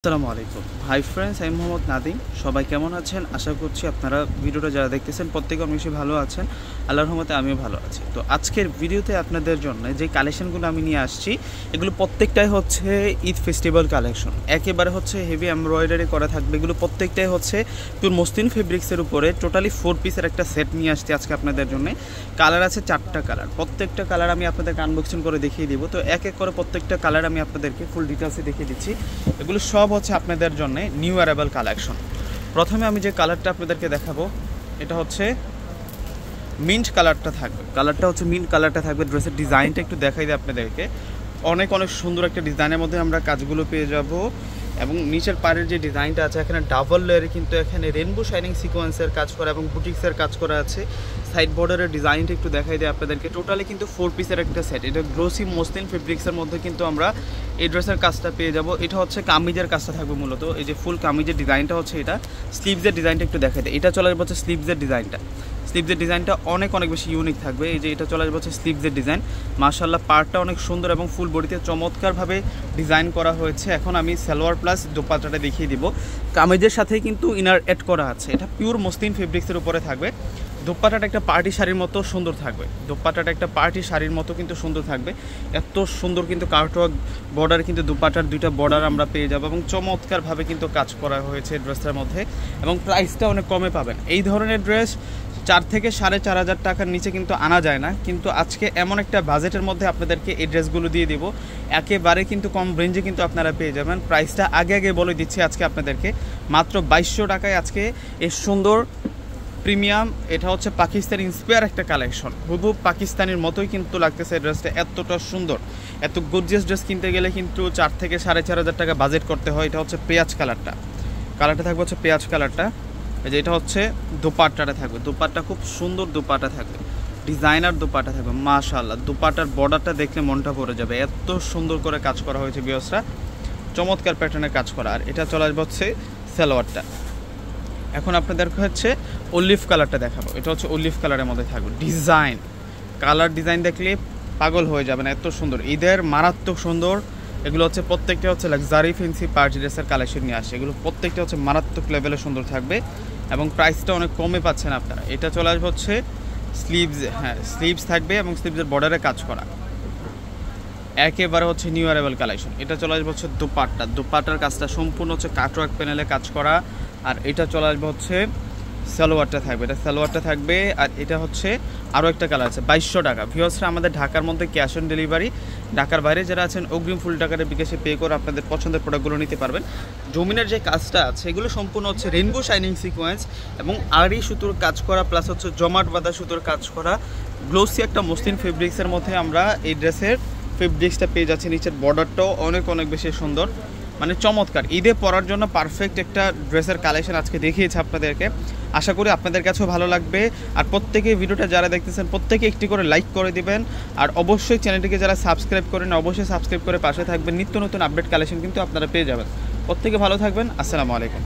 আসসালামু আলাইকুম। Hi friends, আমি মোহাম্মদ নাদিম। সবাই কেমন আছেন? আশা করছি আপনারা ভিডিওটা যারা দেখতেছেন প্রত্যেকে অনেক বেশি ভালো আছেন। আল্লাহর রহমতে আমিও ভালো আছি। তো আজকের ভিডিওতে আপনাদের জন্য যে কালেকশনগুলো আমি নিয়ে আসছি এগুলো প্রত্যেকটাই হচ্ছে ঈদ ফেস্টিভ্যাল কালেকশন। একেবারে হচ্ছে হেভি এমব্রয়ডারি করা থাকবে। এগুলো প্রত্যেকটাই হচ্ছে পিওর মসলিন ফেব্রিক্সের উপরে টোটালি 4 পিসের একটা সেট নিয়ে আসছি আজকে আপনাদের জন্য। কালার আছে 4টা কালার। প্রত্যেকটা কালার আমি আপনাদেরকে আনবক্সিং করে দেখিয়ে দিব। তো এক এক করে প্রত্যেকটা কালার আমি আপনাদেরকে ফুল ডিটেলসে দেখিয়ে দিচ্ছি। এগুলো সব হচ্ছে আপনাদের জন্য নিউ অ্যারাইভাল কালেকশন। প্রথমে আমি যে কালারটা আপনাদেরকে দেখাবো এটা হচ্ছে মিন্ট কালারটা থাকবে। কালারটা হচ্ছে মিন্ট কালারটা থাকবে। ড্রেসের ডিজাইনটা একটু দেখাই দিই আপনাদেরকে। অনেক সুন্দর একটা ডিজাইনের মধ্যে আমরা কাজগুলো পেয়ে যাব এবং নিচের পাড়ের যে ডিজাইনটা আছে এখানে ডাবল লেয়ারে কিন্তু এখানে রেনবো শাইনিং সিকোয়েন্সের কাজ করা এবং বুটিক্সের কাজ করা আছে। সাইড বর্ডারের ডিজাইনটা একটু দেখাই দিই আপনাদেরকে। টোটালি কিন্তু 4 পিসের একটা সেট। এটা গ্লোসি মসলিন ফেব্রিক্সের মধ্যে কিন্তু আমরা এই ড্রেসের কাজটা পেয়ে যাব। এটা হচ্ছে কামিজের কাজটা থাকবে মূলত। এই যে ফুল কামিজের ডিজাইনটা হচ্ছে এটা। স্লিভসের ডিজাইনটা একটু দেখাই দিই। এটা চলে যাচ্ছে স্লিভসের ডিজাইনটা। স্লিভসের ডিজাইনটা অনেক বেশি ইউনিক থাকবে। এই যে এটা চলে যাচ্ছে স্লিভসের ডিজাইন। মাশাআল্লাহ পার্টটা অনেক সুন্দর এবং ফুল বডিতে চমৎকারভাবে ডিজাইন করা হয়েছে। এখন আমি সালোয়ার প্লাস দোপাট্টাটা দেখিয়ে দিব। কামিজের সাথে কিন্তু ইনার অ্যাড করা আছে। এটা পিওর মসলিন ফেব্রিক্সের উপরে থাকবে। দোপাট্টাটা একটা পার্টি শাড়ির মতো সুন্দর থাকবে। দোপাট্টাটা একটা পার্টি শাড়ির মতো কিন্তু সুন্দর থাকবে। এত সুন্দর কিন্তু কাটওয়ার্ক বর্ডার কিন্তু দোপাট্টার দুইটা বর্ডার আমরা পেয়ে যাব এবং চমৎকারভাবে কিন্তু কাজ করা হয়েছে ড্রেসটার মধ্যে এবং প্রাইসটা অনেক কমে পাবেন। এই ধরনের ড্রেস 4 থেকে 4,500 টাকার নিচে কিন্তু আনা যায় না। কিন্তু আজকে এমন একটা বাজেটের মধ্যে আপনাদেরকে এই ড্রেসগুলো দিয়ে দেব। একেবারে কিন্তু কম রেঞ্জে কিন্তু আপনারা পেয়ে যাবেন। প্রাইসটা আগে বলে দিচ্ছি আজকে আপনাদেরকে। মাত্র 2200 টাকায় আজকে এই সুন্দর প্রিমিয়াম, এটা হচ্ছে পাকিস্তানি ইন্সপায়ার একটা কালেকশন। হুবহু পাকিস্তানের মতোই কিন্তু লাগতেছে ড্রেসটা। এতটা সুন্দর, এত গর্জিয়াস ড্রেস কিনতে গেলে কিন্তু 4 থেকে 4,500 টাকা বাজেট করতে হয়। এটা হচ্ছে পেঁয়াজ কালারটা থাকবে হচ্ছে পেঁয়াজ কালারটা। এই যে এটা হচ্ছে দোপাট্টাটা থাকবে। দোপাট্টা খুব সুন্দর দোপাট্টা থাকবে, ডিজাইনার দোপাট্টা থাকবে। মাশাআল্লাহ দোপাট্টার বর্ডারটা দেখলে মনটা ভরে যাবে। এত সুন্দর করে কাজ করা হয়েছে ভিউয়ার্সরা, চমৎকার প্যাটার্নে কাজ করা। আর এটা চলে আসবে হচ্ছে সালোয়ারটা। এখন আপনাদেরকে হচ্ছে অলিভ কালারটা দেখাবো। এটা হচ্ছে অলিভ কালারের মধ্যে থাকবে। ডিজাইন দেখলে পাগল হয়ে যাবেন, এত সুন্দর। ঈদের মারাত্মক সুন্দর। এগুলো হচ্ছে প্রত্যেকটা হচ্ছে লাক্সারি ফ্যান্সি পার্টি ড্রেসের কালেকশন নিয়ে আসে। এগুলো প্রত্যেকটা হচ্ছে মারাত্মক লেভেলে সুন্দর থাকবে এবং প্রাইসটা অনেক কমে পাচ্ছেন আপনারা। এটা চলে আসবে হচ্ছে স্লিভস থাকবে এবং স্লিভসের বর্ডারে কাজ করা। একেবারে হচ্ছে নিউ অ্যারাইভাল কালেকশন। এটা চলে আসবে হচ্ছে দোপাট্টার কাজটা সম্পূর্ণ হচ্ছে কাটওয়ার্ক প্যানেলে কাজ করা। আর এটা চলে আসবে হচ্ছে সালোয়ারটা থাকবে। এটা সালোয়ারটা থাকবে। আর এটা হচ্ছে আরও একটা কালার আছে 2200 টাকা। ভিউয়ার্সরা আমাদের ঢাকার মধ্যে ক্যাশ অন ডেলিভারি, ঢাকার বাইরে যারা আছেন অগ্রিম ফুল টাকার বিকাশে পে করে আপনাদের পছন্দের প্রোডাক্টগুলো নিতে পারবেন। জমিনের যে কাজটা আছে এগুলো সম্পূর্ণ হচ্ছে রেনবো শাইনিং সিকোয়েন্স এবং আড়ি সুতোর কাজ করা প্লাস হচ্ছে জমাট বাঁধা সুতোর কাজ করা। গ্লোসি একটা মসলিন ফেব্রিক্সের মধ্যে আমরা এই ড্রেসের ফেব্রিক্সটা পেয়ে যাচ্ছি। নিচের বর্ডারটাও অনেক বেশি সুন্দর, মানে চমৎকার। ঈদে পরার জন্য পারফেক্ট একটা ড্রেসের কালেকশন আজকে দেখিয়েছি আপনাদেরকে। আশা করি আপনাদের কাছেও ভালো লাগবে। আর প্রত্যেকে ভিডিওটা যারা দেখতেছেন প্রত্যেকে একটি করে লাইক করে দিবেন। আর অবশ্যই চ্যানেলটিকে যারা সাবস্ক্রাইব করেন অবশ্যই সাবস্ক্রাইব করে পাশে থাকবেন। নিত্য নতুন আপডেট কালেকশন কিন্তু আপনারা পেয়ে যাবেন। প্রত্যেকে ভালো থাকবেন। আসসালামু আলাইকুম।